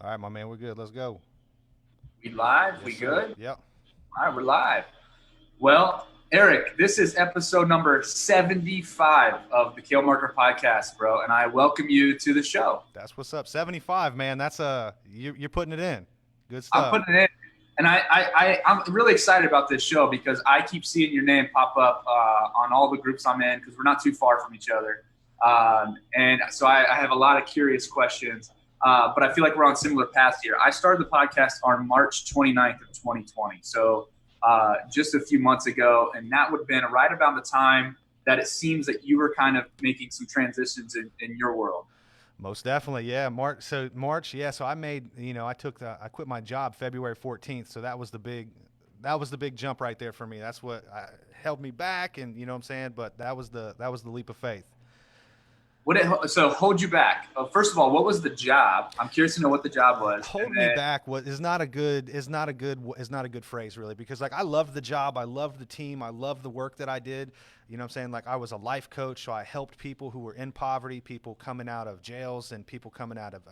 All right, my man, we're good. Let's go. We live? Yes, We sir. good? Yep. All right, we're live. Well, Eric, this is episode number 75 of the Cale Marker podcast, bro, and I welcome you to the show. That's what's up. 75, man. That's you're putting it in. Good I'm stuff. putting it in, and I'm really excited about this show because I keep seeing your name pop up on all the groups I'm in because we're not too far from each other, and so I have a lot of curious questions. But I feel like we're on similar paths here. I started the podcast on March 29th of 2020, so just a few months ago, and that would have been right about the time that it seems that you were kind of making some transitions in your world. Most definitely. Yeah. March. So March. Yeah. So I made. I quit my job February 14th. So that was the big. That was the big jump right there for me. That's what held me back, and you know what I'm saying. But that was the leap of faith. So hold you back? First of all, what was the job? I'm curious to know what the job was, and Hold me then back was is not a good phrase really, because like I loved the job, I loved the team, I loved the work that I did. You know what I'm saying? Like I was a life coach, so I helped people who were in poverty, people coming out of jails and people coming out of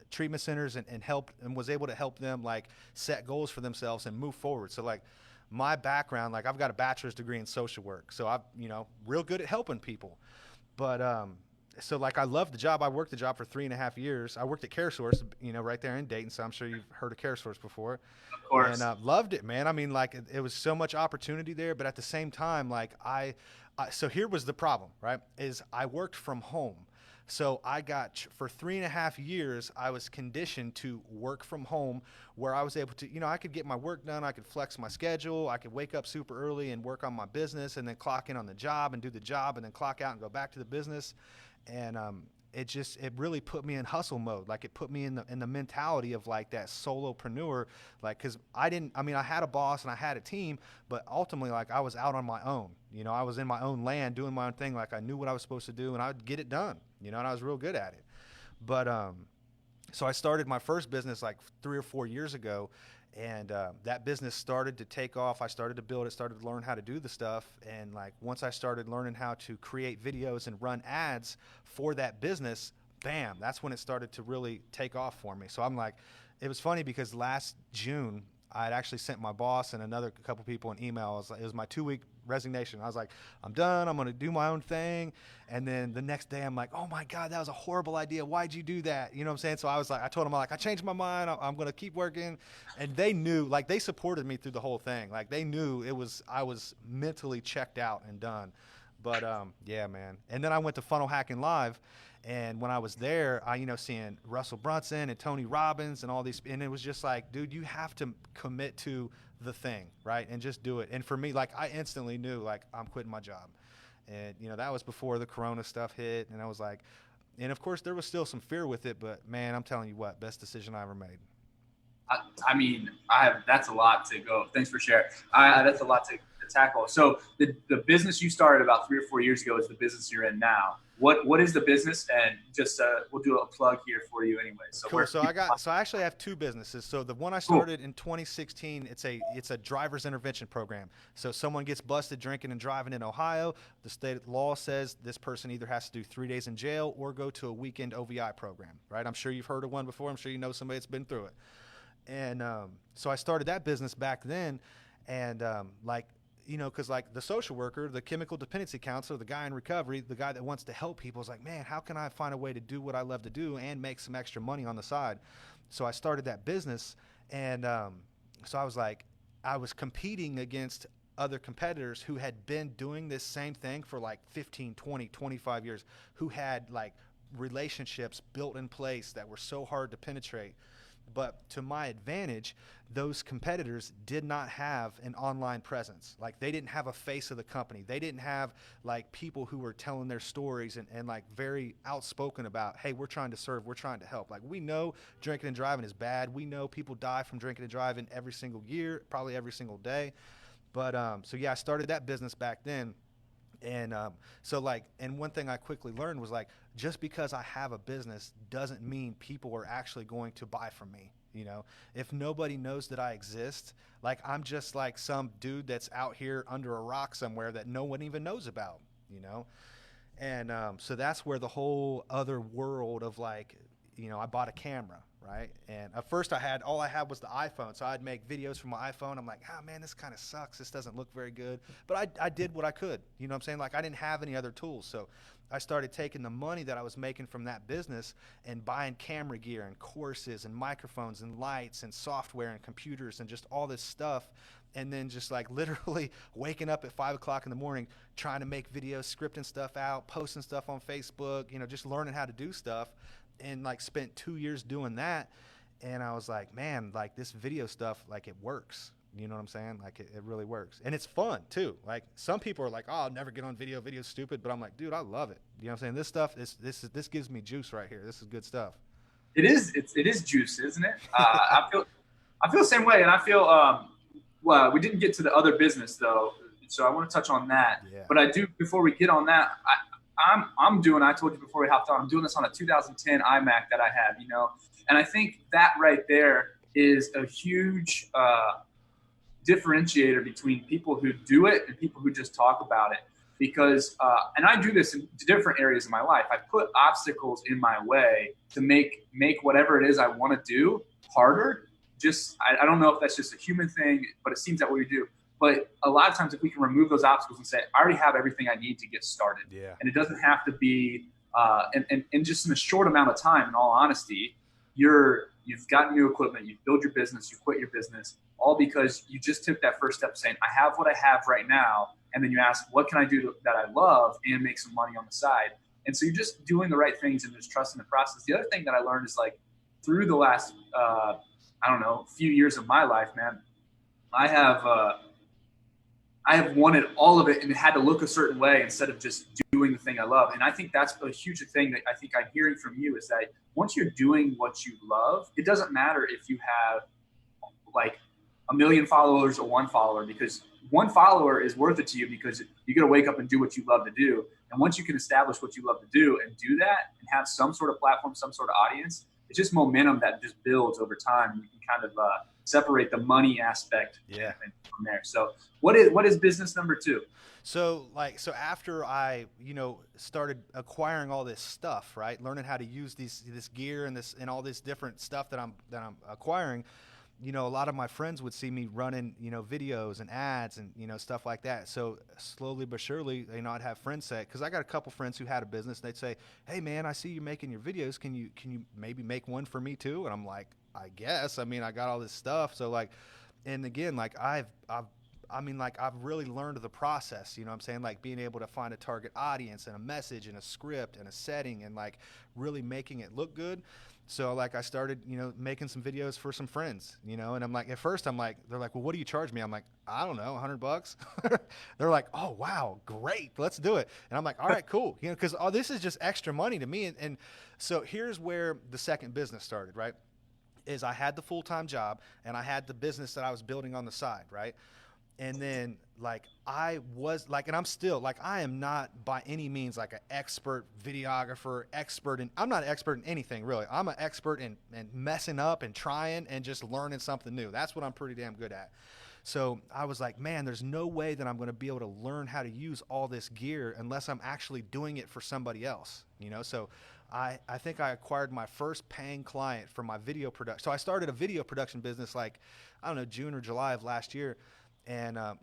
treatment centers, and helped and was able to help them like set goals for themselves and move forward. So like my background, like I've got a bachelor's degree in social work, so I'm real good at helping people. But so like I loved the job. I worked the job for 3.5 years. I worked at CareSource, right there in Dayton. So I'm sure you've heard of CareSource before, of and course, loved it, man. I mean, like it was so much opportunity there, but at the same time, like so here was the problem, right? Is I worked from home. So I got for 3.5 years, I was conditioned to work from home, where I was able to, I could get my work done, I could flex my schedule, I could wake up super early and work on my business, and then clock in on the job and do the job, and then clock out and go back to the business, and it really put me in hustle mode. Like it put me in the mentality of like that solopreneur, like because I had a boss and I had a team, but ultimately like I was out on my own. I was in my own land doing my own thing. Like I knew what I was supposed to do and I would get it done. And I was real good at it. But so I started my first business like 3 or 4 years ago, and that business started to take off. I started to build it, started to learn how to do the stuff, and like once I started learning how to create videos and run ads for that business, bam, that's when it started to really take off for me. So I'm like, it was funny because last June I had actually sent my boss and another couple people an email. It was my 2 week resignation. I was like, I'm done. I'm going to do my own thing. And then the next day, I'm like, oh my God, that was a horrible idea. Why'd you do that? You know what I'm saying? So I was like, I told them, like, I changed my mind. I'm going to keep working. And they knew, like, they supported me through the whole thing. Like, they knew I was mentally checked out and done. But yeah, man. And then I went to Funnel Hacking Live, and when I was there, seeing Russell Brunson and Tony Robbins and all these, and it was just like, dude, you have to commit to the thing, right? And just do it. And for me, like, I instantly knew, like, I'm quitting my job. And, that was before the Corona stuff hit. And I was like, and of course, there was still some fear with it, but man, I'm telling you what, best decision I ever made. I mean, I have that's a lot to go. Thanks for sharing. That's a lot to tackle. So the business you started about 3 or 4 years ago is the business you're in now. What is the business? And just we'll do a plug here for you anyway. So Cool. where So people I actually have two businesses. So the one I cool. started in 2016, it's a driver's intervention program. So someone gets busted drinking and driving in Ohio, the state law says this person either has to do 3 days in jail or go to a weekend OVI program, right? I'm sure you've heard of one before. I'm sure you know somebody that's been through it. And so I started that business back then, and like, because like the social worker, the chemical dependency counselor, the guy in recovery, the guy that wants to help people is like, man, how can I find a way to do what I love to do and make some extra money on the side? So I started that business, and so I was like, I was competing against other competitors who had been doing this same thing for like 15, 20, 25 years, who had like relationships built in place that were so hard to penetrate. But to my advantage, those competitors did not have an online presence. Like they didn't have a face of the company. They didn't have like people who were telling their stories and like very outspoken about, hey, we're trying to serve, we're trying to help. Like we know drinking and driving is bad. We know people die from drinking and driving every single year, probably every single day. But so yeah, I started that business back then. And so like, and one thing I quickly learned was like, just because I have a business doesn't mean people are actually going to buy from me. If nobody knows that I exist, like I'm just like some dude that's out here under a rock somewhere that no one even knows about, you know? And so that's where the whole other world of like, I bought a camera, right? And at first all I had was the iPhone. So I'd make videos from my iPhone. I'm like, oh man, this kind of sucks. This doesn't look very good. But I did what I could, you know what I'm saying? Like I didn't have any other tools. So I started taking the money that I was making from that business and buying camera gear and courses and microphones and lights and software and computers and just all this stuff. And then just like literally waking up at 5 o'clock in the morning, trying to make videos, scripting stuff out, posting stuff on Facebook, you know, just learning how to do stuff. And like spent 2 years doing that. And I was like, man, like this video stuff, like it works. You know what I'm saying? Like it really works. And it's fun too. Like some people are like, oh, I'll never get on video. Video's stupid. But I'm like, dude, I love it. You know what I'm saying? This stuff, this gives me juice right here. This is good stuff. It is juice, isn't it? I feel the same way. And I feel, well, we didn't get to the other business though. So I want to touch on that. Yeah. But I do, before we get on that, I told you before we hopped on, I'm doing this on a 2010 iMac that I have, you know, and I think that right there is a huge differentiator between people who do it and people who just talk about it. Because, and I do this in different areas of my life. I put obstacles in my way to make whatever it is I want to do harder. I don't know if that's just a human thing, but it seems that way we do. But a lot of times, if we can remove those obstacles and say, I already have everything I need to get started. Yeah. And it doesn't have to be, and just in a short amount of time, in all honesty, you've gotten new equipment, you've built your business, you quit your business, all because you just took that first step saying, I have what I have right now. And then you ask, what can I do that I love and make some money on the side? And so you're just doing the right things and just trusting the process. The other thing that I learned is like through the last, few years of my life, man, I have wanted all of it and had to look a certain way instead of just doing the thing I love. And I think that's a huge thing that I think I'm hearing from you is that once you're doing what you love, it doesn't matter if you have like 1 million followers or 1 follower, because 1 follower is worth it to you because you got to wake up and do what you love to do. And once you can establish what you love to do and do that and have some sort of platform, some sort of audience, it's just momentum that just builds over time. You can kind of separate the money aspect from there. So what is business number 2? So after I, started acquiring all this stuff, right, learning how to use this gear and all this different stuff that I'm acquiring, a lot of my friends would see me running, videos and ads and, stuff like that. So slowly but surely, I'd have friends say, because I got a couple friends who had a business, and they'd say, hey man, I see you making your videos. Can you maybe make one for me too? And I'm like, I guess. I mean, I got all this stuff. So like, and again, like I've really learned the process, you know what I'm saying? Like being able to find a target audience and a message and a script and a setting and like really making it look good. So like I started, making some videos for some friends, and I'm like, at first I'm like, they're like, well, what do you charge me? I'm like, I don't know, $100. They're like, oh, wow, great. Let's do it. And I'm like, all right, cool. Cause this is just extra money to me. And so here's where the second business started, right? Is I had the full-time job and I had the business that I was building on the side, right? And then like I was like, and I'm still like, I am not by any means like an expert videographer, I'm not an expert in anything really. I'm an expert in messing up and trying and just learning something new. That's what I'm pretty damn good at. So I was like, man, there's no way that I'm going to be able to learn how to use all this gear unless I'm actually doing it for somebody else, So I think I acquired my first paying client for my video production. So I started a video production business like, I don't know, June or July of last year. And I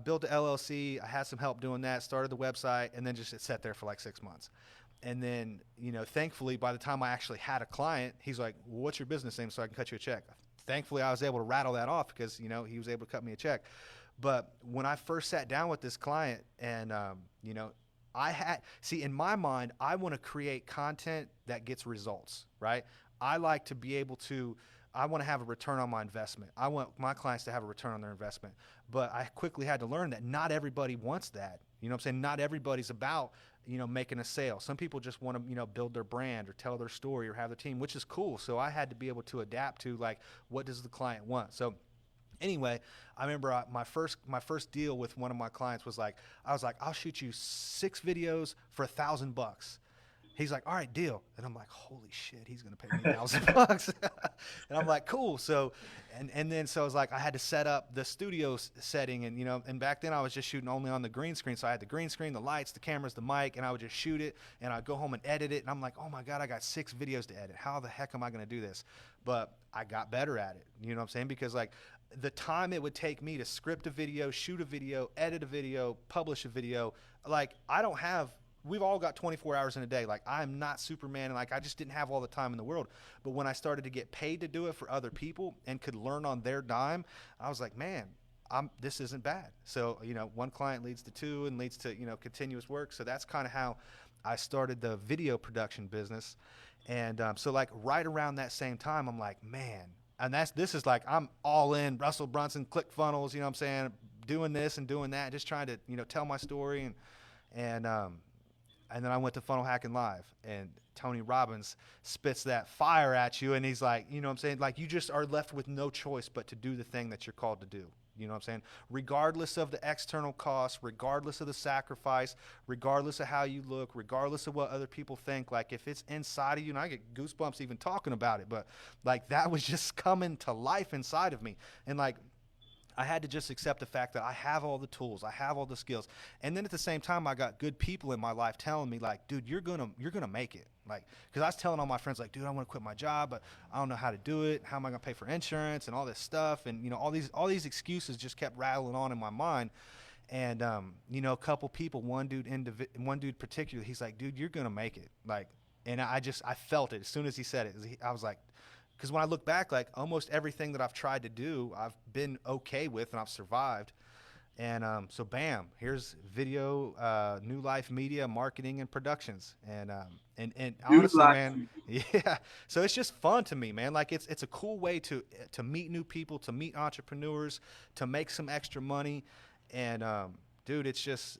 built the LLC. I had some help doing that, started the website, and then just it sat there for like 6 months. And then, thankfully, by the time I actually had a client, he's like, well, what's your business name so I can cut you a check? Thankfully, I was able to rattle that off because, he was able to cut me a check. But when I first sat down with this client and, in my mind, I want to create content that gets results, right? I like to be able to, I want to have a return on my investment. I want my clients to have a return on their investment. But I quickly had to learn that not everybody wants that. You know what I'm saying? Not everybody's about, making a sale. Some people just want to, build their brand or tell their story or have their team, which is cool. So I had to be able to adapt to like, what does the client want? So anyway, I remember my first deal with one of my clients was like, I was like, I'll shoot you 6 videos for $1,000. He's like, all right, deal. And I'm like, holy shit, he's gonna pay me $1,000. And I'm like, cool. So, and then so I was like, I had to set up the studio setting, and and back then I was just shooting only on the green screen. So I had the green screen, the lights, the cameras, the mic, and I would just shoot it, and I'd go home and edit it. And I'm like, oh my god, I got 6 videos to edit. How the heck am I gonna do this? But I got better at it. You know what I'm saying? Because like the time it would take me to script a video, shoot a video, edit a video, publish a video, like I don't have, we've all got 24 hours in a day. Like I'm not Superman, and like I just didn't have all the time in the world. But when I started to get paid to do it for other people and could learn on their dime, I was like, man, this isn't bad. So, one client leads to 2 and leads to, continuous work. So that's kind of how I started the video production business. And so like right around that same time, I'm like, man, and this is like, I'm all in Russell Brunson, ClickFunnels, you know what I'm saying? Doing this and doing that, just trying to, tell my story. And then I went to Funnel Hacking Live, and Tony Robbins spits that fire at you, and he's like, you know what I'm saying? Like, you just are left with no choice but to do the thing that you're called to do. You know what I'm saying? Regardless of the external cost, regardless of the sacrifice, regardless of how you look, regardless of what other people think, like if it's inside of you, and I get goosebumps even talking about it, but like that was just coming to life inside of me. And like, I had to just accept the fact that I have all the tools, I have all the skills, and then at the same time, I got good people in my life telling me, like, dude, you're gonna make it. Like, because I was telling all my friends, like, dude, I want to quit my job, but I don't know how to do it. How am I gonna pay for insurance and all this stuff? And all these excuses just kept rattling on in my mind. And a couple people, one dude particularly, he's like, dude, you're gonna make it. Like, and I felt it as soon as he said it. I was like, because when I look back, like almost everything that I've tried to do, I've been okay with and I've survived. And so bam, here's video, New Life Media, Marketing and Productions. And honestly, man, yeah. So it's just fun to me, man. Like it's a cool way to meet new people, to meet entrepreneurs, to make some extra money. And dude, it's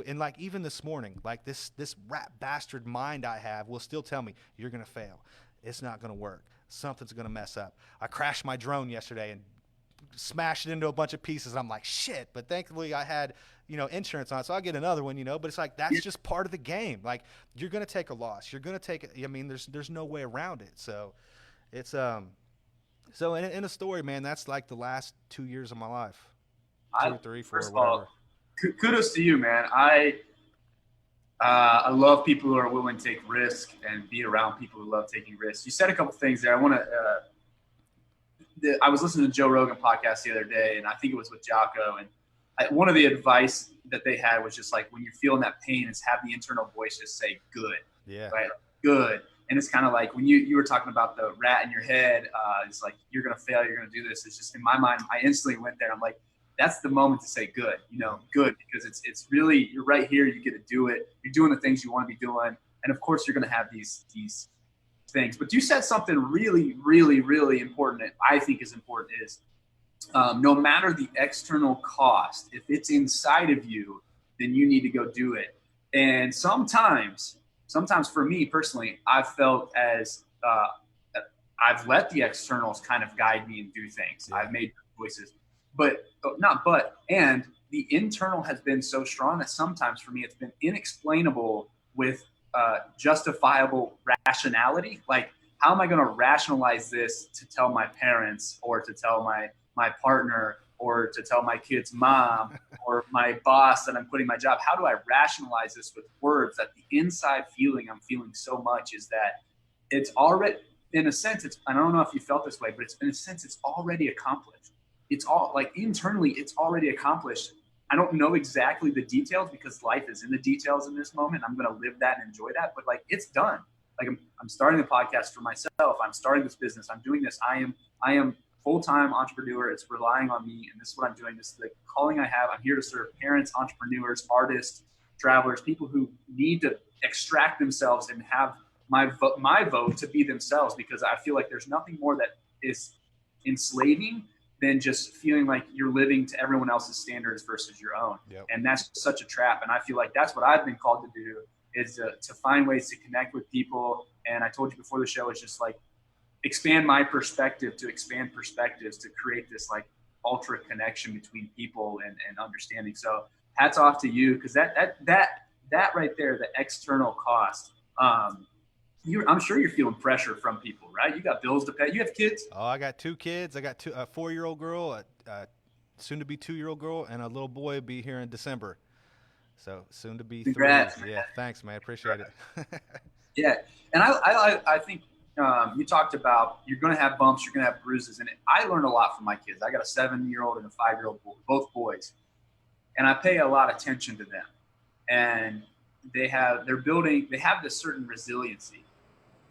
and like even this morning, like this rat bastard mind I have will still tell me, you're gonna fail. It's not gonna work. Something's gonna mess up. I crashed my drone yesterday and smashed it into a bunch of pieces. I'm like, shit. But thankfully I had, insurance on it, so I'll get another one, but it's like, that's just part of the game. Like you're going to take a loss. You're going to take it. I mean, there's no way around it. So it's, so in a story, man, that's like the last 2 years of my life. 2, 3, 4, first whatever. Of all, kudos to you, man. I love people who are willing to take risk and be around people who love taking risks. You said a couple things there. I was listening to Joe Rogan podcast the other day, and I think it was with Jocko. And one of the advice that they had was just like, when you're feeling that pain, is have the internal voice just say good. Yeah. Right. Good. And it's kind of like when you were talking about the rat in your head, it's like, you're going to fail. You're going to do this. It's just in my mind, I instantly went there. I'm like, that's the moment to say good, good, because it's really, you're right here. You get to do it. You're doing the things you want to be doing. And of course you're going to have these things, but you said something really, really, really important that I think is important is no matter the external cost, if it's inside of you, then you need to go do it. And sometimes for me personally, I've felt as I've let the externals kind of guide me and do things. Yeah. I've made choices, and the internal has been so strong that sometimes for me, it's been inexplainable with justifiable rationality. Like, how am I going to rationalize this to tell my parents, or to tell my partner, or to tell my kid's mom, or my boss that I'm quitting my job? How do I rationalize this with words that the inside feeling I'm feeling so much is that it's already, in a sense, I don't know if you felt this way, but in a sense, it's already accomplished. It's all like internally, it's already accomplished. I don't know exactly the details because life is in the details in this moment. I'm going to live that and enjoy that, but like, it's done. Like I'm starting the podcast for myself. I'm starting this business. I'm doing this. I am full-time entrepreneur. It's relying on me. And this is what I'm doing. This is the calling I have. I'm here to serve parents, entrepreneurs, artists, travelers, people who need to extract themselves and have my vote to be themselves, because I feel like there's nothing more that is enslaving than just feeling like you're living to everyone else's standards versus your own. Yep. And that's such a trap. And I feel like that's what I've been called to do, is to find ways to connect with people. And I told you before the show, it's just like expand my perspective to expand perspectives to create this like ultra connection between people and understanding. So hats off to you, because that right there, the external cost, I'm sure you're feeling pressure from people, right? You got bills to pay. You have kids. Oh, I got two kids. I got a 4-year-old girl, a soon to be 2-year-old girl, and a little boy will be here in December. So soon to be 3. Congrats, man. Yeah, thanks, man. Appreciate it. Yeah, and I think you talked about you're going to have bumps, you're going to have bruises, and I learned a lot from my kids. I got a 7-year-old and a 5-year-old boy, both boys, and I pay a lot of attention to them. And they have this certain resiliency,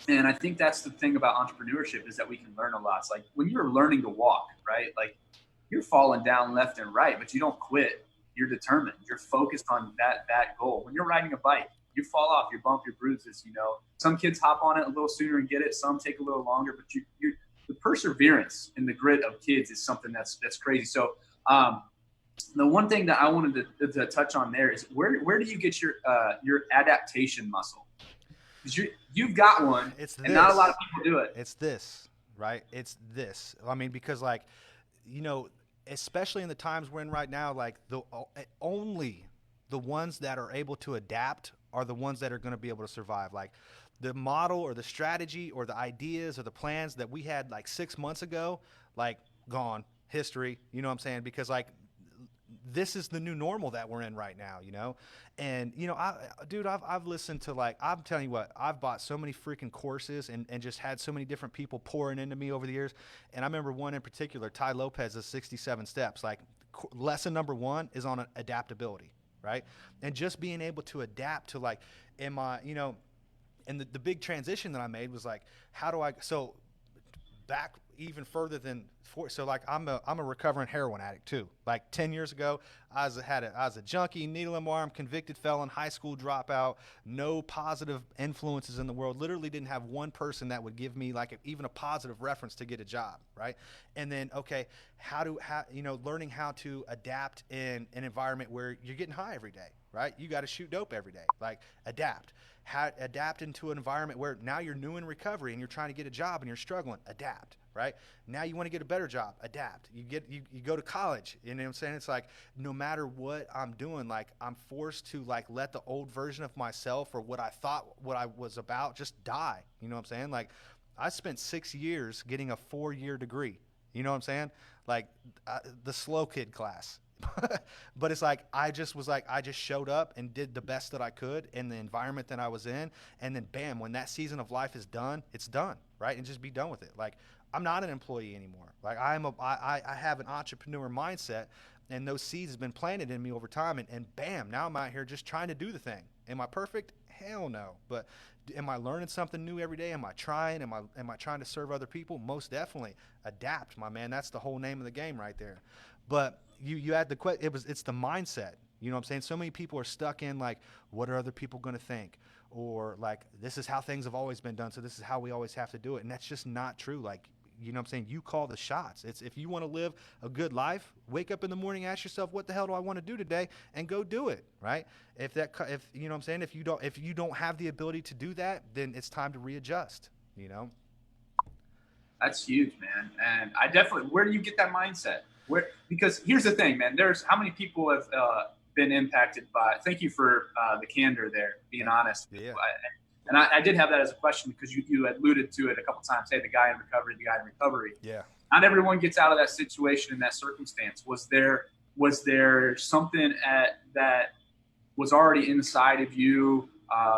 and I think that's the thing about entrepreneurship is that we can learn a lot. It's like when you're learning to walk, right? Like you're falling down left and right, but you don't quit. You're determined. You're focused on that goal. When you're riding a bike, you fall off, you bump your bruises. You know, some kids hop on it a little sooner and get it. Some take a little longer, but the perseverance and the grit of kids is something that's crazy. So the one thing that I wanted to touch on there is where do you get your adaptation muscle? Because you've got one, and not a lot of people do it. It's this, right? It's this. I mean, because like, you know, especially in the times we're in right now, like only the ones that are able to adapt are the ones that are going to be able to survive. Like the model or the strategy or the ideas or the plans that we had like 6 months ago, like gone, history, you know what I'm saying? Because like this is the new normal that we're in right now, you know? And, you know, I've listened to like, I'm telling you what, I've bought so many freaking courses and just had so many different people pouring into me over the years. And I remember one in particular, Ty Lopez's 67 Steps. Like lesson number 1 is on adaptability, right? And just being able to adapt to like, you know, and the big transition that I made was like, so back even further than so like I'm a recovering heroin addict too. Like 10 years ago, I was a junkie, needle in my arm, convicted felon, high school dropout, no positive influences in the world. Literally didn't have one person that would give me like even a positive reference to get a job, right? And then okay, you know, learning how to adapt in an environment where you're getting high every day, right? You got to shoot dope every day. Like adapt. Adapt into an environment where now you're new in recovery and you're trying to get a job and you're struggling. Adapt, right? Now you want to get a better job. Adapt. You go to college. You know what I'm saying? It's like no matter what I'm doing, like I'm forced to like let the old version of myself or what I thought what I was about just die. You know what I'm saying? Like I spent 6 years getting a 4-year degree. You know what I'm saying? Like the slow kid class. But it's like I just showed up and did the best that I could in the environment that I was in, and then bam, when that season of life is done, it's done, right? And just be done with it. Like I'm not an employee anymore. Like I have an entrepreneur mindset, and those seeds have been planted in me over time, and bam, now I'm out here just trying to do the thing. Am I perfect? Hell no. But am I learning something new every day? Am I trying? Am I trying to serve other people? Most definitely. Adapt, my man. That's the whole name of the game right there. But you had it's the mindset. You know what I'm saying? So many people are stuck in like, what are other people going to think? Or like, this is how things have always been done, so this is how we always have to do it. And that's just not true. Like, you know what I'm saying? You call the shots. It's if you want to live a good life, wake up in the morning, ask yourself, what the hell do I want to do today? And go do it, right? If you know what I'm saying? If you don't have the ability to do that, then it's time to readjust, you know? That's huge, man. And I definitely, where do you get that mindset? Because here's the thing, man. There's how many people have been impacted by. Thank you for the candor there, being honest. Yeah. And I did have that as a question because you alluded to it a couple times. Hey, the guy in recovery. Yeah. Not everyone gets out of that situation in that circumstance. Was there something that was already inside of you?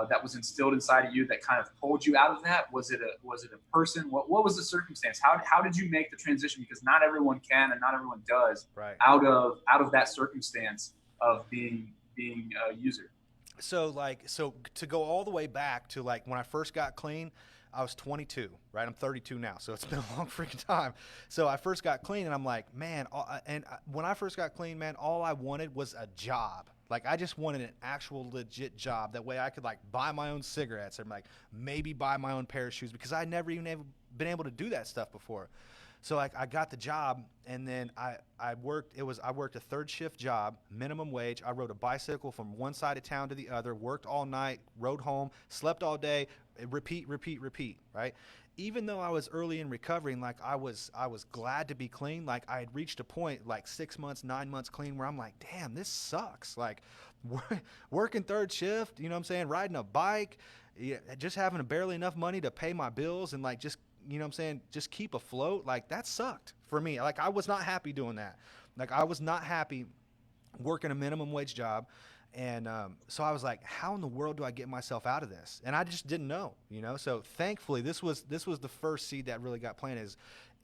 That was instilled inside of you that kind of pulled you out of that? Was it a person? What was the circumstance? How did you make the transition? Because not everyone can and not everyone does right. out of that circumstance of being a user. So to go all the way back to like when I first got clean, I was 22, right? I'm 32 now, so it's been a long freaking time. So I first got clean, and I'm like, man, when I first got clean, man, all I wanted was a job. Like I just wanted an actual legit job. That way I could like buy my own cigarettes and like maybe buy my own pair of shoes because I never even been able to do that stuff before. So like I got the job, and then I worked a third shift job, minimum wage. I rode a bicycle from one side of town to the other, worked all night, rode home, slept all day, repeat, right? Even though I was early in recovery, and like I was glad to be clean, like I had reached a point like 6 months, 9 months clean where I'm like, damn, this sucks. Like working third shift, you know what I'm saying? Riding a bike, yeah, just having barely enough money to pay my bills and like just, you know what I'm saying, just keep afloat. Like that sucked for me. Like I was not happy doing that. Like I was not happy working a minimum wage job. And so I was like, how in the world do I get myself out of this? And I just didn't know, you know. So thankfully, this was the first seed that really got planted.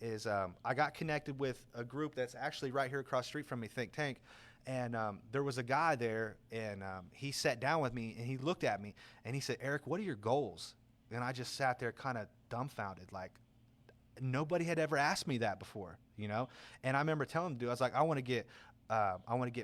Is I got connected with a group that's actually right here across the street from me, Think Tank. And there was a guy there, and he sat down with me, and he looked at me, and he said, Eric, what are your goals? And I just sat there kind of dumbfounded, like nobody had ever asked me that before, you know. And I remember telling him, dude, I was like, I want to get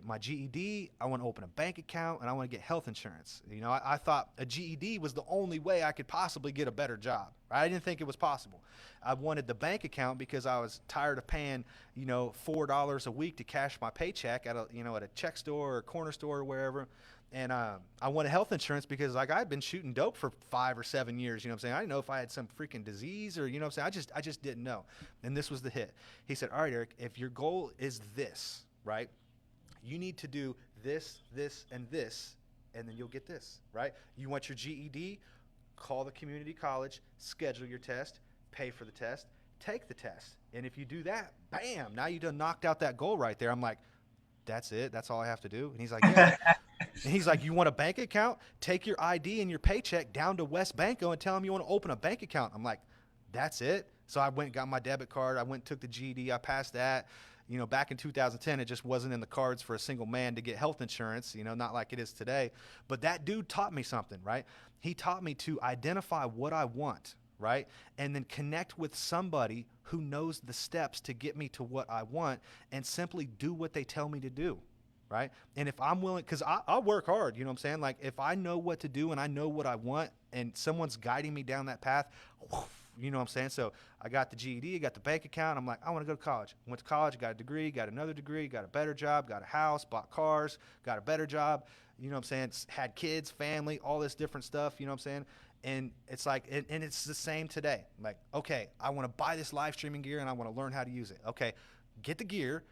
my GED, I want to open a bank account, and I want to get health insurance. You know, I thought a GED was the only way I could possibly get a better job. Right? I didn't think it was possible. I wanted the bank account because I was tired of paying, you know, $4 a week to cash my paycheck at a check store or corner store or wherever. And I wanted health insurance because like I'd been shooting dope for 5 or 7 years. You know what I'm saying? I didn't know if I had some freaking disease or, you know what I'm saying? I just didn't know. And this was the hit. He said, all right, Eric, if your goal is this, right? You need to do this, this, and this, and then you'll get this, right? You want your GED? Call the community college, schedule your test, pay for the test, take the test. And if you do that, bam, now you done knocked out that goal right there. I'm like, that's it? That's all I have to do? And he's like, yeah. And he's like, you want a bank account? Take your ID and your paycheck down to West Banco and tell them you want to open a bank account. I'm like, that's it? So I went and got my debit card. I went and took the GED. I passed that. You know, back in 2010, it just wasn't in the cards for a single man to get health insurance, you know, not like it is today. But that dude taught me something, right? He taught me to identify what I want, right? And then connect with somebody who knows the steps to get me to what I want and simply do what they tell me to do, right? And if I'm willing, because I'll work hard, you know what I'm saying? Like if I know what to do and I know what I want and someone's guiding me down that path, you know what I'm saying? So I got the GED, got the bank account. I'm like, I want to go to college. Went to college, got a degree, got another degree, got a better job, got a house, bought cars, got a better job. You know what I'm saying? Had kids, family, all this different stuff. You know what I'm saying? And it's like, and it's the same today. Like, okay, I want to buy this live streaming gear and I want to learn how to use it. Okay, get the gear,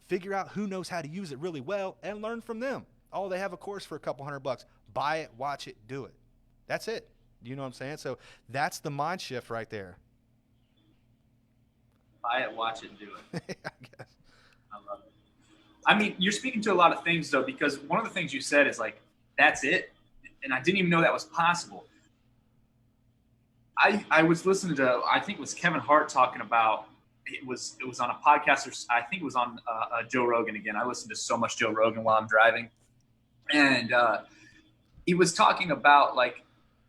figure out who knows how to use it really well, and learn from them. Oh, they have a course for a couple $100. Buy it, watch it, do it. That's it. You know what I'm saying? So that's the mind shift right there. Buy it, watch it, do it. I guess. I love it. I mean, you're speaking to a lot of things, though, because one of the things you said is like, that's it. And I didn't even know that was possible. I was listening to, I think it was Kevin Hart talking about, it was on a podcast, or I think it was on Joe Rogan again. I listen to so much Joe Rogan while I'm driving. And he was talking about like,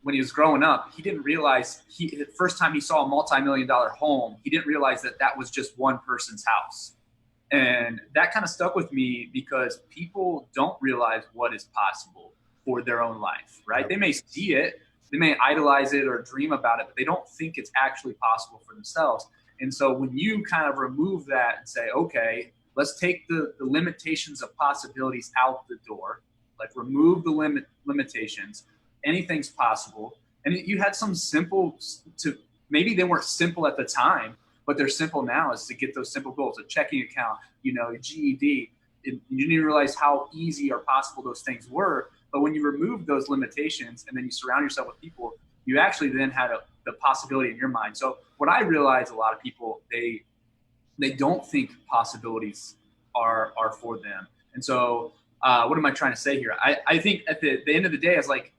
when he was growing up, he didn't realize the first time he saw a multi-million-dollar home, he didn't realize that that was just one person's house. And that kind of stuck with me because people don't realize what is possible for their own life, right? Yep. They may see it, they may idolize it or dream about it, but they don't think it's actually possible for themselves. And so when you kind of remove that and say, okay, let's take the limitations of possibilities out the door, like remove the limitations, anything's possible. And you had some simple maybe they weren't simple at the time, but they're simple now, is to get those simple goals, a checking account, you know, a GED. You didn't realize how easy or possible those things were. But when you remove those limitations and then you surround yourself with people, you actually then had the possibility in your mind. So what I realize, a lot of people, they don't think possibilities are for them. And so what am I trying to say here? I think at the end of the day, it's like,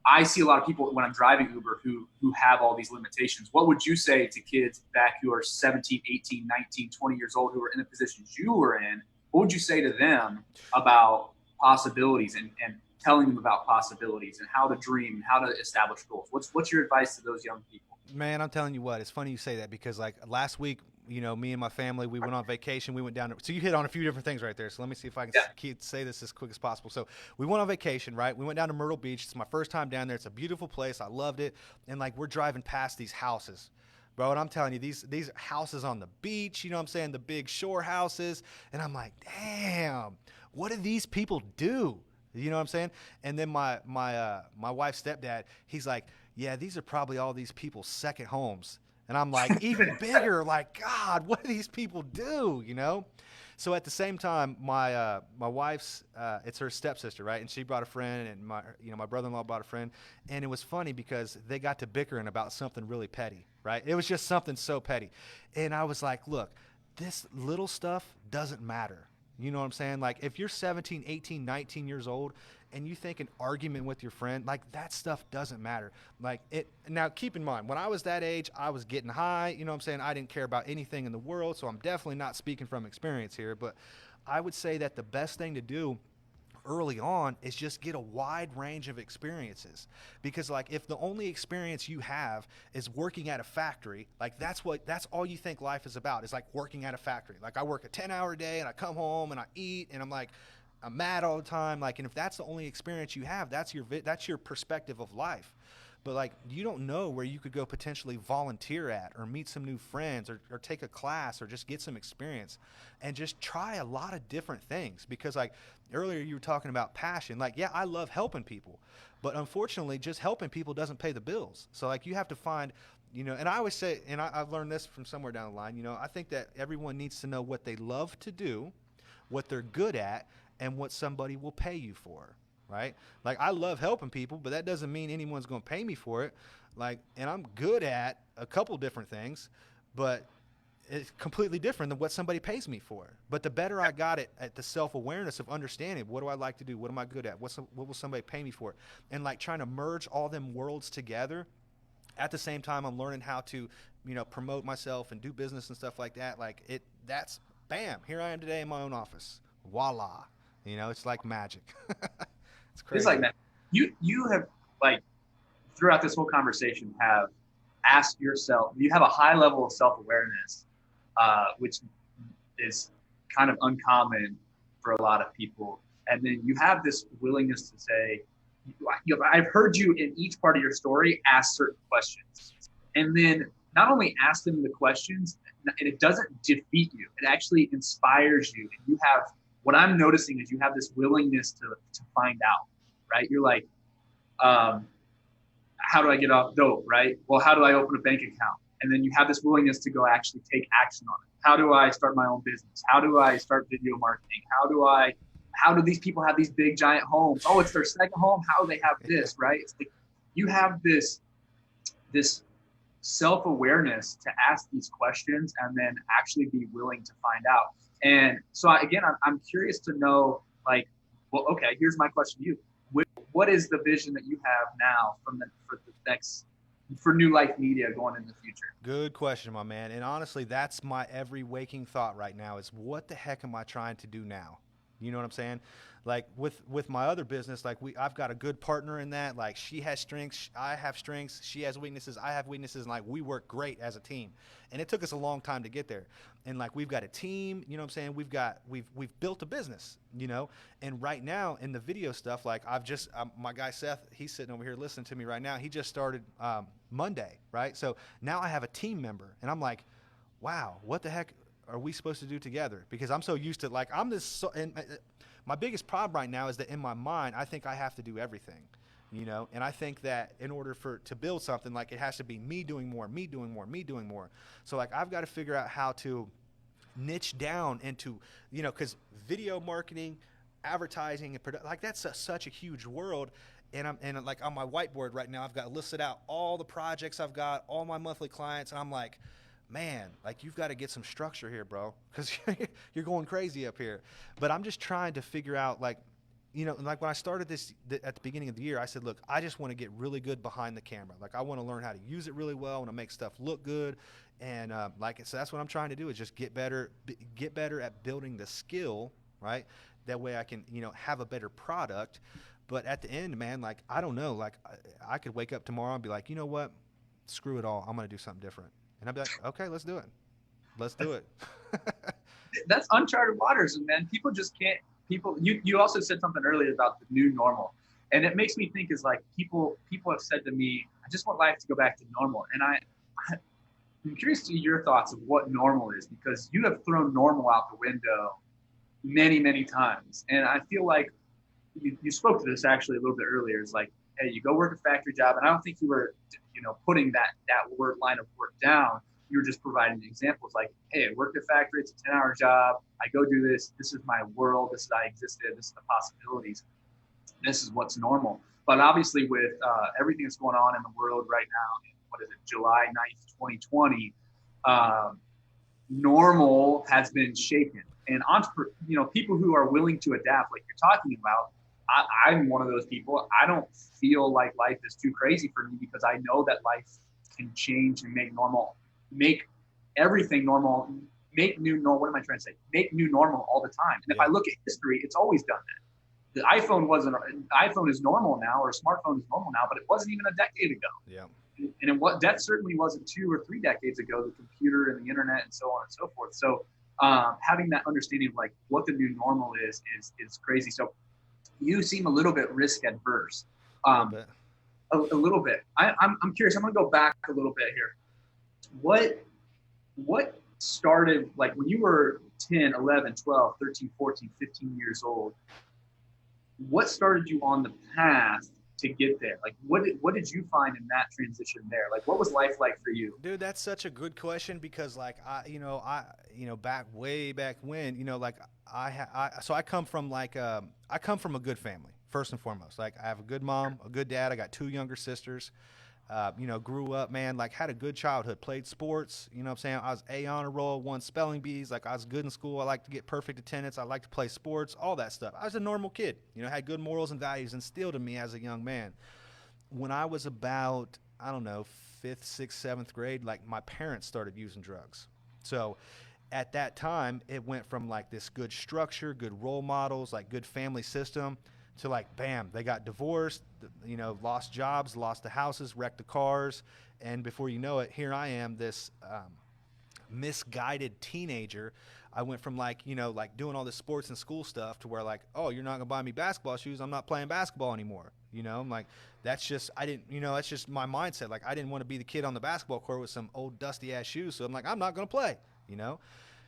I see a lot of people when I'm driving Uber who have all these limitations. What would you say to kids back who are 17, 18, 19, 20 years old who are in the positions you were in? What would you say to them about possibilities and telling them about possibilities and how to dream and how to establish goals? What's your advice to those young people? Man, I'm telling you what, it's funny you say that because like last week, you know, me and my family, we went on vacation. We went down so you hit on a few different things right there. So let me see if I can say this as quick as possible. So we went on vacation, right? We went down to Myrtle Beach. It's my first time down there. It's a beautiful place. I loved it. And like we're driving past these houses, bro. And I'm telling you, these houses on the beach, you know what I'm saying? The big shore houses. And I'm like, damn, what do these people do? You know what I'm saying? And then my wife's stepdad, he's like, yeah, these are probably all these people's second homes. And I'm like, even bigger, like, God, what do these people do, So at the same time, my wife's it's her stepsister, right? And she brought a friend, and my brother-in-law brought a friend, and it was funny because they got to bickering about something really petty, right? It was just something so petty, and I was like, look, this little stuff doesn't matter. You know what I'm saying? Like if you're 17, 18, 19 years old and you think an argument with your friend, like that stuff doesn't matter. Like it now keep in mind, when I was that age, I was getting high, you know what I'm saying? I didn't care about anything in the world, so I'm definitely not speaking from experience here, but I would say that the best thing to do early on is just get a wide range of experiences, because like if the only experience you have is working at a factory, like that's all you think life is about, is like working at a factory. Like I work a 10-hour day and I come home and I eat and I'm mad all the time, like, and if that's the only experience you have, that's your perspective of life. But like you don't know where you could go potentially volunteer at, or meet some new friends, or take a class, or just get some experience, and just try a lot of different things. Because like earlier you were talking about passion, like yeah, I love helping people, but unfortunately just helping people doesn't pay the bills. So like you have to find, and I always say, and I've learned this from somewhere down the line, I think that everyone needs to know what they love to do, what they're good at, and what somebody will pay you for. Right? Like I love helping people, but that doesn't mean anyone's going to pay me for it. Like, and I'm good at a couple different things, but it's completely different than what somebody pays me for. But the better I got at the self-awareness of understanding, what do I like to do? What am I good at? What will somebody pay me for? And like trying to merge all them worlds together. At the same time, I'm learning how to, promote myself and do business and stuff like that. Like that's bam, here I am today in my own office. Voila. It's like magic. It's crazy. It's like that. You have, like, throughout this whole conversation, have asked yourself, you have a high level of self-awareness, which is kind of uncommon for a lot of people. And then you have this willingness to say, I've heard you in each part of your story ask certain questions. And then not only ask them the questions, and it doesn't defeat you, it actually inspires you. And you have, what I'm noticing is you have this willingness to find out, right? You're like, how do I get off dope, right? Well, how do I open a bank account? And then you have this willingness to go actually take action on it. How do I start my own business? How do I start video marketing? How do these people have these big giant homes? Oh, it's their second home. How do they have this, right? It's like you have this self-awareness to ask these questions and then actually be willing to find out. And so I'm curious to know, like, well, okay, here's my question to you. What is the vision that you have now for New Life Media going in the future? Good question, my man. And honestly, that's my every waking thought right now is, what the heck am I trying to do now? You know what I'm saying? Like with my other business, like I've got a good partner in that. Like she has strengths, I have strengths. She has weaknesses, I have weaknesses, and like we work great as a team. And it took us a long time to get there. And like we've got a team, you know what I'm saying? We've built a business, And right now in the video stuff, like my guy Seth, he's sitting over here listening to me right now. He just started Monday, right? So now I have a team member, and I'm like, wow, what the heck are we supposed to do together? Because I'm so used to, like, my biggest problem right now is that in my mind, I think I have to do everything, and I think that in order to build something, like, it has to be me doing more, me doing more, me doing more. So like I've got to figure out how to niche down into, because video marketing, advertising, and like that's such a huge world. And like on my whiteboard right now, I've got listed out all the projects I've got, all my monthly clients, and I'm like, man, like you've got to get some structure here, bro, because you're going crazy up here. But I'm just trying to figure out, like, like when I started this at the beginning of the year, I said, look, I just want to get really good behind the camera. Like I want to learn how to use it really well. I want to make stuff look good. And so that's what I'm trying to do, is just get better at building the skill, right? That way I can, have a better product. But at the end, man, like, I don't know, like I could wake up tomorrow and be like, you know what? Screw it all. I'm going to do something different. And I'd be like, okay, let's do it. Let's do it. That's uncharted waters, and man, people just can't. You also said something earlier about the new normal, and it makes me think is like people have said to me, I just want life to go back to normal, and I'm curious to your thoughts of what normal is, because you have thrown normal out the window many times, and I feel like you spoke to this actually a little bit earlier. It's like hey, you go work a factory job. And I don't think you were, putting that word line of work down. You were just providing examples like, hey, I work at a factory. It's a 10-hour job. I go do this. This is my world. This is how I existed. This is the possibilities. This is what's normal. But obviously with everything that's going on in the world right now, what is it, July 9th, 2020, normal has been shaken. And people who are willing to adapt, like you're talking about, I'm one of those people. I don't feel like life is too crazy for me because I know that life can change and make everything normal, make new normal. What am I trying to say? Make new normal all the time. And if I look at history, it's always done that. The iPhone is normal now, or a smartphone is normal now, but it wasn't even a decade ago. Yeah. And that certainly wasn't 2 or 3 decades ago, the computer and the internet and so on and so forth. So having that understanding of like what the new normal is crazy. So you seem a little bit risk adverse. A little bit. I'm curious. I'm going to go back a little bit here. What started, like when you were 10, 11, 12, 13, 14, 15 years old, what started you on the path to get there? Like what did you find in that transition there? Like what was life like for you? Dude, that's such a good question because like way back when, like I come from a good family first and foremost. Like I have a good mom, a good dad. I got 2 younger sisters. Grew up, man, like had a good childhood, played sports, you know what I'm saying? I was A honor roll, won spelling bees, like I was good in school. I like to get perfect attendance. I like to play sports, all that stuff. I was a normal kid, had good morals and values instilled in me as a young man. When I was about, I don't know, 5th, 6th, 7th grade, like my parents started using drugs. So at that time, it went from like this good structure, good role models, like good family system to like, bam, they got divorced, lost jobs, lost the houses, wrecked the cars. And before you know it, here I am, this misguided teenager. I went from like doing all this sports and school stuff to where like, oh, you're not gonna buy me basketball shoes. I'm not playing basketball anymore. I'm like, that's just my mindset. Like I didn't want to be the kid on the basketball court with some old dusty ass shoes. So I'm like, I'm not gonna play,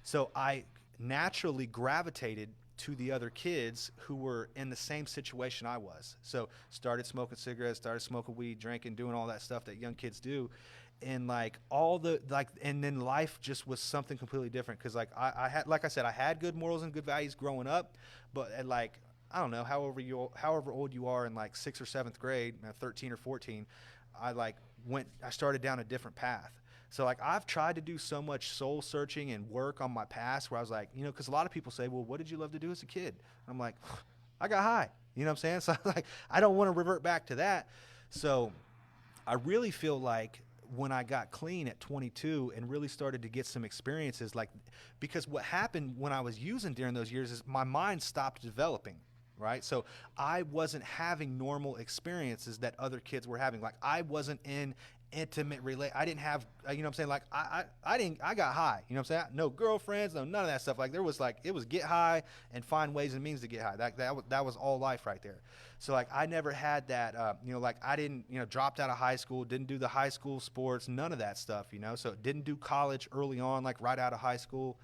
So I naturally gravitated to the other kids who were in the same situation I was. So started smoking cigarettes, started smoking weed, drinking, doing all that stuff that young kids do. And like and then life just was something completely different. Cause like I had, like I said, I had good morals and good values growing up, but at like, I don't know, however old you are in like 6th or 7th grade, 13 or 14, I started down a different path. So like I've tried to do so much soul searching and work on my past where I was like, because a lot of people say, well, what did you love to do as a kid? And I'm like, I got high. You know what I'm saying? So like, I don't want to revert back to that. So I really feel like when I got clean at 22 and really started to get some experiences, like, because what happened when I was using during those years is my mind stopped developing. Right. So I wasn't having normal experiences that other kids were having. Like I wasn't in intimate I didn't have, like I got high, no girlfriends, no, none of that stuff. Like there was like, it was get high and find ways and means to get high. That was all life right there. So like, I never had that, like I didn't, dropped out of high school, didn't do the high school sports, none of that stuff, so didn't do college early on, like right out of high school.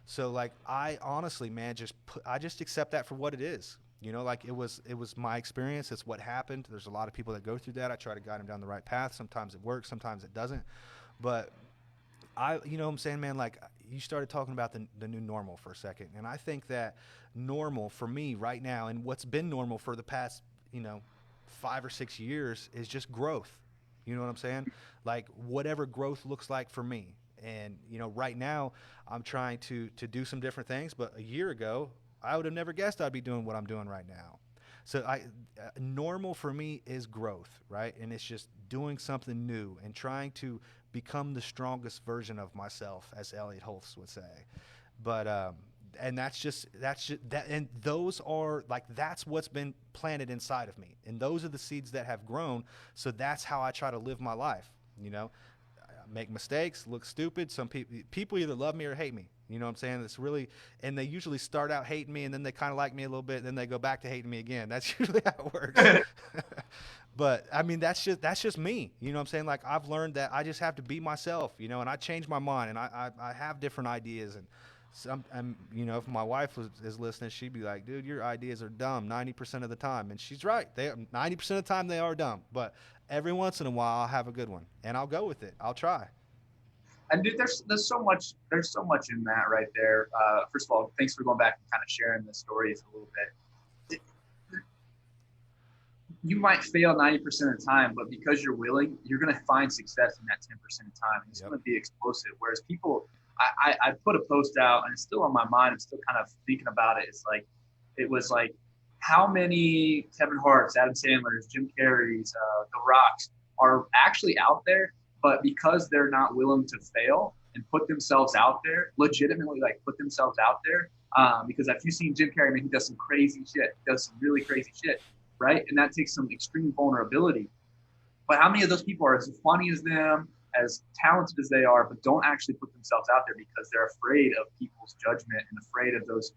So like, I honestly, man, I just accept that for what it is. Like it was my experience. It's what happened. There's a lot of people that go through that. I try to guide them down the right path. Sometimes it works, sometimes it doesn't. But what I'm saying, man, like you started talking about the new normal for a second. And I think that normal for me right now, and what's been normal for the past, 5 or 6 years is just growth. You know what I'm saying? Like whatever growth looks like for me. And, right now I'm trying to do some different things, but a year ago, I would have never guessed I'd be doing what I'm doing right now. So normal for me is growth, right? And it's just doing something new and trying to become the strongest version of myself, as Elliot Holtz would say. But and that's just that. And those are like, that's what's been planted inside of me, and those are the seeds that have grown. So that's how I try to live my life. Make mistakes, look stupid. Some people either love me or hate me. You know what I'm saying? It's really, and they usually start out hating me and then they kind of like me a little bit and then they go back to hating me again. That's usually how it works. But I mean, that's just me. You know what I'm saying? Like I've learned that I just have to be myself, and I change my mind and I have different ideas. And if my wife is listening, she'd be like, dude, your ideas are dumb 90% of the time. And she's right. 90% of the time they are dumb. But every once in a while, I'll have a good one and I'll go with it. I'll try. And dude, there's so much in that right there. First of all, thanks for going back and kind of sharing the stories a little bit. You might fail 90% of the time, but because you're willing, you're going to find success in that 10% of the time. And it's going to be explosive. Whereas people, I put a post out and it's still on my mind. I'm still kind of thinking about it. It was like, how many Kevin Hart's, Adam Sandler's, Jim Carrey's, The Rock's are actually out there, but because they're not willing to fail and put themselves out there, legitimately like put themselves out there. Because if you've seen Jim Carrey, I mean, he does some crazy shit, he does some really crazy shit, right? And that takes some extreme vulnerability. But how many of those people are as funny as them, as talented as they are, but don't actually put themselves out there because they're afraid of people's judgment and afraid of those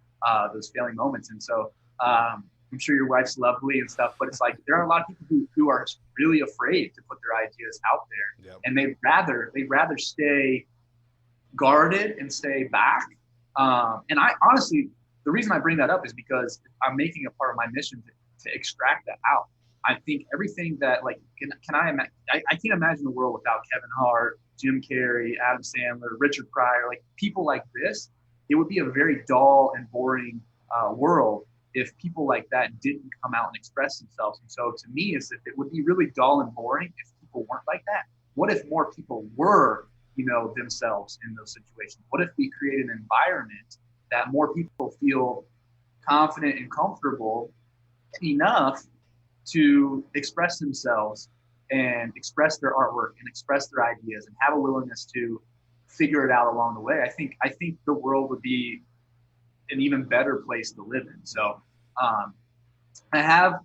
failing moments? And so I'm sure your wife's lovely and stuff, but it's like there are a lot of people who are really afraid to put their ideas out there, and they'd rather stay guarded and stay back. And I honestly, the reason I bring that up is because I'm making a part of my mission to extract that out. I think everything that like I can't imagine the world without Kevin Hart, Jim Carrey, Adam Sandler, Richard Pryor, like people like this. It would be a very dull and boring world if people like that didn't come out and express themselves. And so to me, is that it would be really dull and boring if people weren't like that. What if more people were, themselves in those situations? What if we create an environment that more people feel confident and comfortable enough to express themselves and express their artwork and express their ideas and have a willingness to figure it out along the way? I think the world would be an even better place to live in. So I have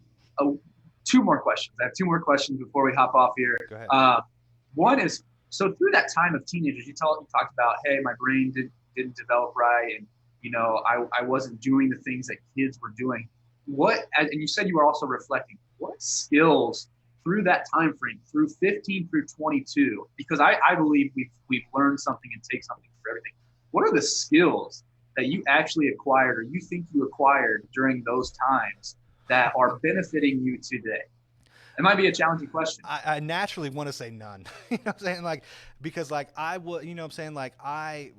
two more questions. I have two more questions before we hop off here. Go ahead. One is, so through that time of teenagers, you talked about, hey, my brain didn't develop right, and I wasn't doing the things that kids were doing. And you said you were also reflecting. What skills through that time frame, through 15 through 22, because I believe we've learned something and take something for everything. What are the skills that you actually acquired or you think you acquired during those times that are benefiting you today? It might be a challenging question. I naturally want to say none. You know what I'm saying? Like, because like I would, you know what I'm saying? Like I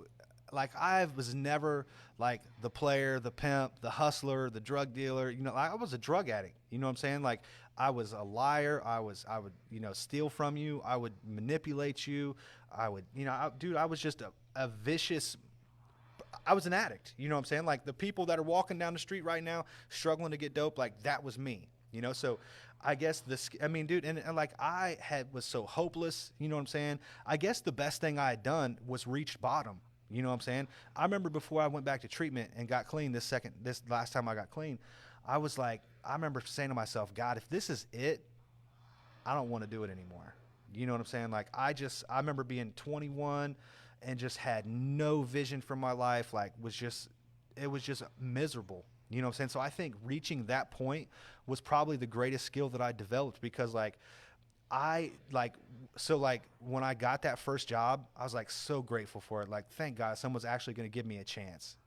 was never like the player, the pimp, the hustler, the drug dealer. I was a drug addict. You know what I'm saying? Like I was a liar. I would, steal from you. I would manipulate you. I would, I was just a vicious. I was an addict. You know what I'm saying? Like the people that are walking down the street right now struggling to get dope, like that was me. So I guess dude, and like was so hopeless. You know what I'm saying? I guess the best thing I had done was reach bottom. You know what I'm saying? I remember before I went back to treatment and got clean this last time I got clean, I was like, I remember saying to myself, God, if this is it, I don't want to do it anymore. You know what I'm saying? Like I remember being 21 and just had no vision for my life. Like it was just miserable. You know what I'm saying? So I think reaching that point was probably the greatest skill that I developed, because when I got that first job, I was like so grateful for it. Like, thank God someone's actually going to give me a chance,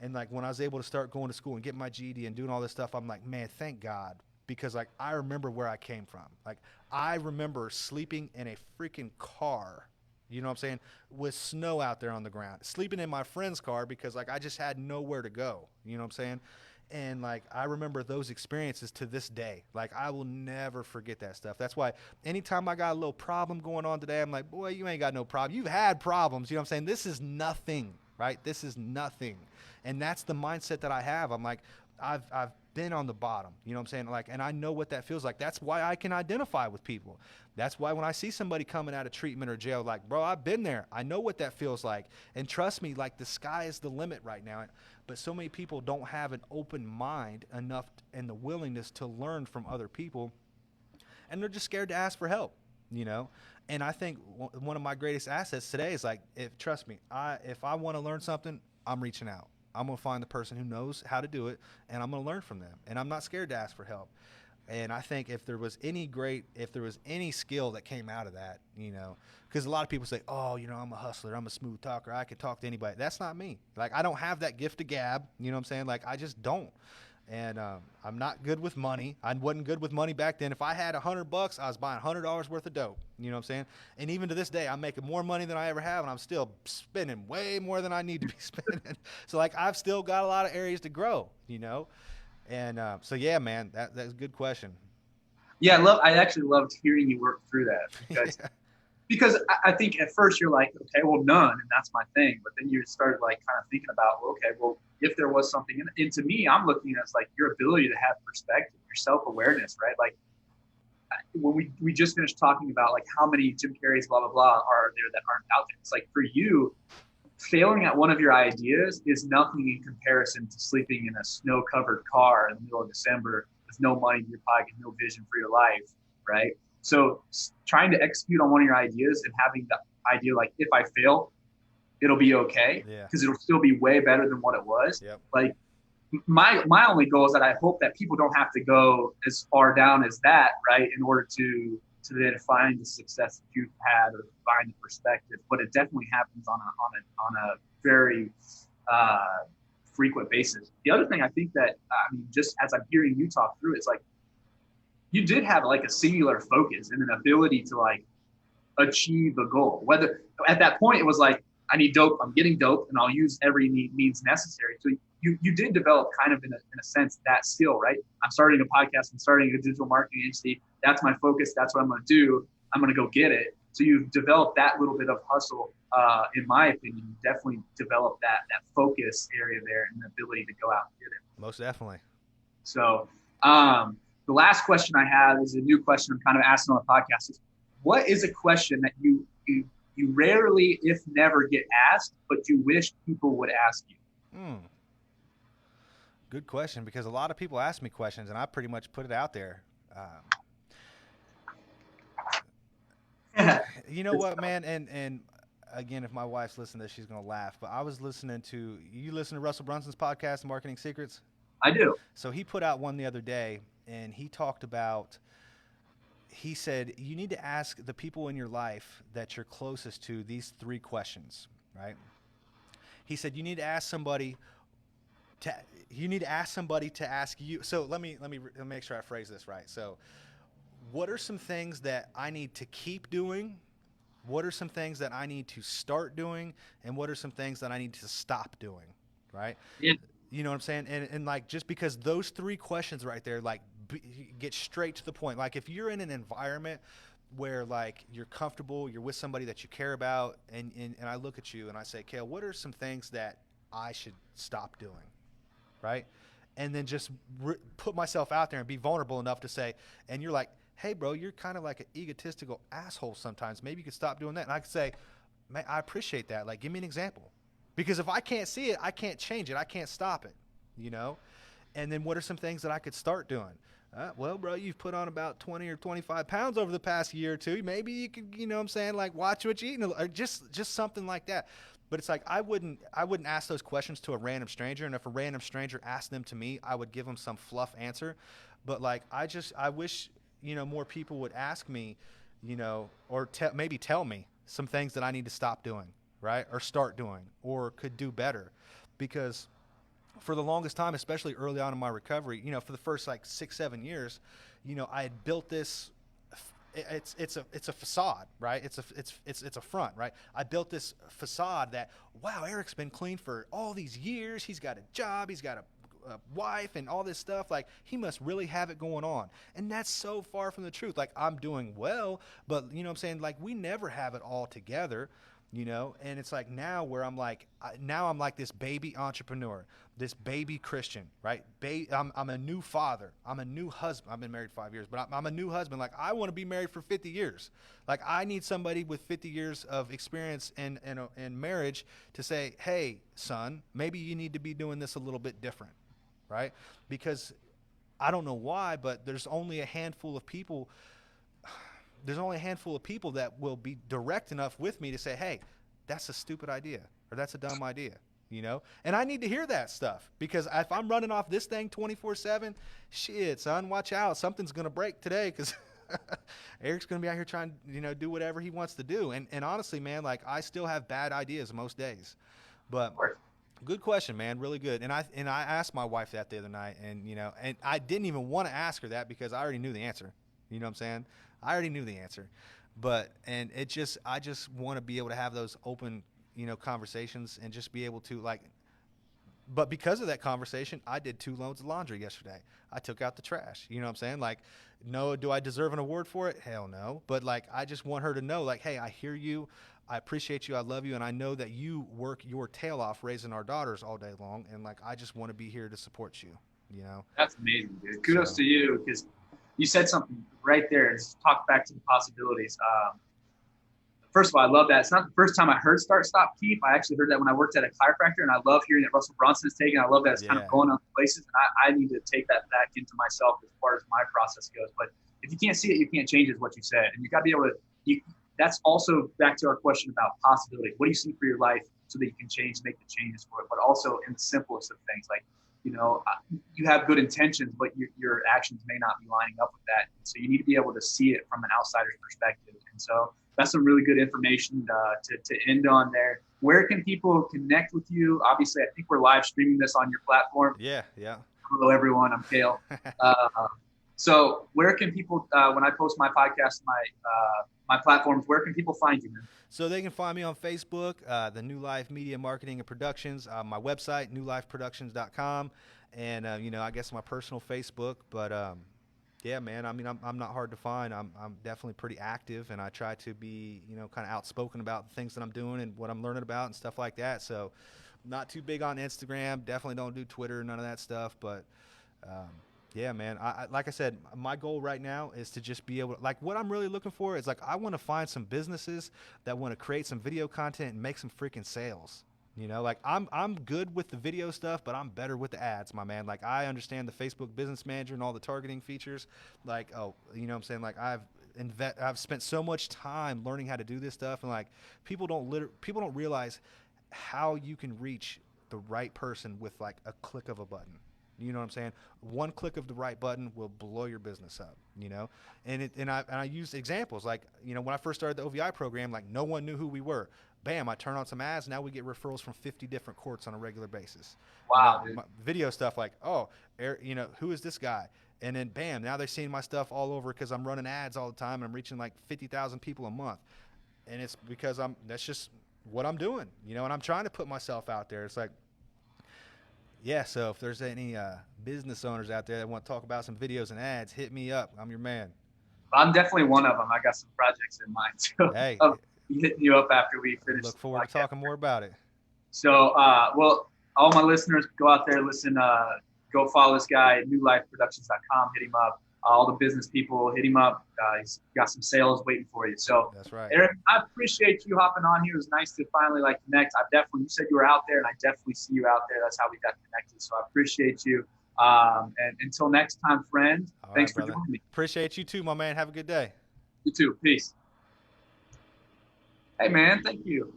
And like when I was able to start going to school and get my GED and doing all this stuff, I'm like, man, thank God. Because like I remember where I came from. Like I remember sleeping in a freaking car, you know what I'm saying, with snow out there on the ground, sleeping in my friend's car because like I just had nowhere to go, you know what I'm saying? And like I remember those experiences to this day. Like I will never forget that stuff. That's why anytime I got a little problem going on today, I'm like, boy, you ain't got no problem. You've had problems, you know what I'm saying? This is nothing, right? This is nothing. And that's the mindset that I have. I'm like, I've been on the bottom, you know what I'm saying? Like, and I know what that feels like. That's why I can identify with people. That's why when I see somebody coming out of treatment or jail, like, bro, I've been there. I know what that feels like. And trust me, like the sky is the limit right now. But so many people don't have an open mind enough and the willingness to learn from other people. And they're just scared to ask for help, And I think one of my greatest assets today is like, trust me, if I want to learn something, I'm reaching out. I'm going to find the person who knows how to do it, and I'm going to learn from them. And I'm not scared to ask for help. And I think if there was any skill that came out of that, because a lot of people say, oh, I'm a hustler, I'm a smooth talker, I could talk to anybody. That's not me. Like, I don't have that gift of gab. You know what I'm saying? Like, I just don't. And I'm not good with money. I wasn't good with money back then. If I had $100, I was buying $100 worth of dope. You know what I'm saying? And even to this day, I'm making more money than I ever have, and I'm still spending way more than I need to be spending. So, like, I've still got a lot of areas to grow, And so, yeah, man, that's a good question. Yeah, I actually loved hearing you work through that because Yeah. because I think at first you're like, okay, well, none, and that's my thing. But then you started like kind of thinking about, well, okay, well, if there was something, and to me, I'm looking at it as like your ability to have perspective, your self-awareness, right? Like when we just finished talking about like how many Jim Carreys, blah, blah, blah, are there that aren't out there. It's like for you, failing at one of your ideas is nothing in comparison to sleeping in a snow-covered car in the middle of December with no money in your pocket, no vision for your life, right? So trying to execute on one of your ideas and having the idea like, if I fail, it'll be okay Yeah. because it'll still be way better than what it was. Yep. Like my only goal is that I hope that people don't have to go as far down as that, right, in order to then find the success that you've had or find the perspective. But it definitely happens on a very frequent basis. The other thing I think that just as I'm hearing you talk through, it's like you did have like a singular focus and an ability to like achieve a goal. Whether at that point it was like, I need dope, I'm getting dope, and I'll use every means necessary. So you did develop kind of in a sense that skill, right? I'm starting a podcast, I'm starting a digital marketing agency. That's my focus. That's what I'm going to do. I'm going to go get it. So you've developed that little bit of hustle. In my opinion, you definitely developed that focus area there and the ability to go out and get it. Most definitely. So the last question I have is a new question I'm kind of asking on the podcast. Is, what is a question that you rarely, if never, get asked, but you wish people would ask you? Good question, because a lot of people ask me questions, and I pretty much put it out there. You know what, man? And again, if my wife's listening to this, she's going to laugh. But I was listening to, you listen to Russell Brunson's podcast, Marketing Secrets? I do. So he put out one the other day, and he talked about, he said, you need to ask the people in your life that you're closest to these 3 questions, right? He said, you need to ask somebody to ask you. So let me make sure I phrase this right. So what are some things that I need to keep doing? What are some things that I need to start doing? And what are some things that I need to stop doing? Right? Yeah. You know what I'm saying? And like, just because those 3 questions right there, like, get straight to the point. Like, if you're in an environment where like you're comfortable, you're with somebody that you care about, and I look at you and I say, Cale, what are some things that I should stop doing? Right? And then just put myself out there and be vulnerable enough to say, and you're like, hey, bro, you're kind of like an egotistical asshole sometimes. Maybe you could stop doing that. And I could say, man, I appreciate that. Like, give me an example. Because if I can't see it, I can't change it. I can't stop it, And then what are some things that I could start doing? Well, bro, you've put on about 20 or 25 pounds over the past year or two. Maybe you could, like, watch what you're eating, or just something like that. But it's like, I wouldn't ask those questions to a random stranger. And if a random stranger asked them to me, I would give them some fluff answer. But like, I wish, more people would ask me, or maybe tell me some things that I need to stop doing, right? Or start doing, or could do better. Because for the longest time, especially early on in my recovery, for the first like 6-7 years, I had built this. It's a facade, right? It's a front, right? I built this facade that, wow, Eric's been clean for all these years. He's got a job. He's got a wife and all this stuff. Like, he must really have it going on. And that's so far from the truth. Like, I'm doing well, but you know what I'm saying? Like, we never have it all together. And it's like now where I'm like this baby entrepreneur, this baby Christian, right? I'm a new father. I'm a new husband. I've been married 5 years, but I'm a new husband. Like, I want to be married for 50 years. Like, I need somebody with 50 years of experience in marriage to say, hey, son, maybe you need to be doing this a little bit different, right? Because I don't know why, but there's only a handful of people that will be direct enough with me to say, hey, that's a stupid idea, or that's a dumb idea, And I need to hear that stuff, because if I'm running off this thing 24/7, shit, son, watch out. Something's going to break today, because Eric's going to be out here trying to, do whatever he wants to do. And honestly, man, like, I still have bad ideas most days. But good question, man. Really good. And I asked my wife that the other night, and I didn't even want to ask her that because I already knew the answer. You know what I'm saying? I already knew the answer. I just want to be able to have those open, conversations, and just be able to, like, but because of that conversation, I did 2 loads of laundry yesterday. I took out the trash. You know what I'm saying? Like, no, do I deserve an award for it? Hell no. But, like, I just want her to know, like, hey, I hear you. I appreciate you. I love you. And I know that you work your tail off raising our daughters all day long. And, like, I just want to be here to support you, That's amazing, dude. Kudos to you, because you said something right there. Just talk back to the possibilities. First of all, I love that. It's not the first time I heard start, stop, keep. I actually heard that when I worked at a chiropractor, and I love hearing that Russell Brunson is taking. I love that it's kind of going on places, and I need to take that back into myself as far as my process goes. But if you can't see it, you can't change it, is what you said. And you got to be able to that's also back to our question about possibilities. What do you see for your life so that you can make the changes for it, but also in the simplest of things, like, you have good intentions, but your actions may not be lining up with that. So you need to be able to see it from an outsider's perspective. And so that's some really good information to end on there. Where can people connect with you? Obviously, I think we're live streaming this on your platform. Yeah. Hello, everyone. I'm Cale. So where can people, when I post my podcast, my platforms, where can people find you, man? So they can find me on Facebook, the New Life Media Marketing and Productions, my website, newlifeproductions.com, and, I guess my personal Facebook. But, yeah, man, I mean, I'm not hard to find. I'm definitely pretty active, and I try to be, kind of outspoken about the things that I'm doing and what I'm learning about and stuff like that. So not too big on Instagram. Definitely don't do Twitter, none of that stuff. But, yeah, man, I like I said, my goal right now is to just be able to, like, what I'm really looking for is, like, I want to find some businesses that want to create some video content and make some freaking sales. Like, I'm good with the video stuff, but I'm better with the ads, my man. Like, I understand the Facebook Business Manager and all the targeting features. Like, you know what I'm saying? Like, I've spent so much time learning how to do this stuff, and, like, people don't realize how you can reach the right person with, like, a click of a button. You know what I'm saying? One click of the right button will blow your business up, And I used examples, like, when I first started the OVI program, like, no one knew who we were. Bam, I turn on some ads. Now we get referrals from 50 different courts on a regular basis. Wow. Video stuff like, who is this guy? And then bam, now they're seeing my stuff all over because I'm running ads all the time, and I'm reaching like 50,000 people a month. And it's because that's just what I'm doing, and I'm trying to put myself out there. It's like, yeah, so if there's any business owners out there that want to talk about some videos and ads, hit me up. I'm your man. I'm definitely one of them. I got some projects in mind. So hey, I'll be hitting you up after we finish. Look forward to talking more about it. So, well, all my listeners, go out there, listen, go follow this guy, newlifeproductions.com, hit him up. All the business people, hit him up. He's got some sales waiting for you. So, that's right. Eric, I appreciate you hopping on here. It was nice to finally connect. You said you were out there, and I definitely see you out there. That's how we got connected. So I appreciate you. And until next time, friend, thanks for joining me. Appreciate you too, my man. Have a good day. You too. Peace. Hey, man. Thank you.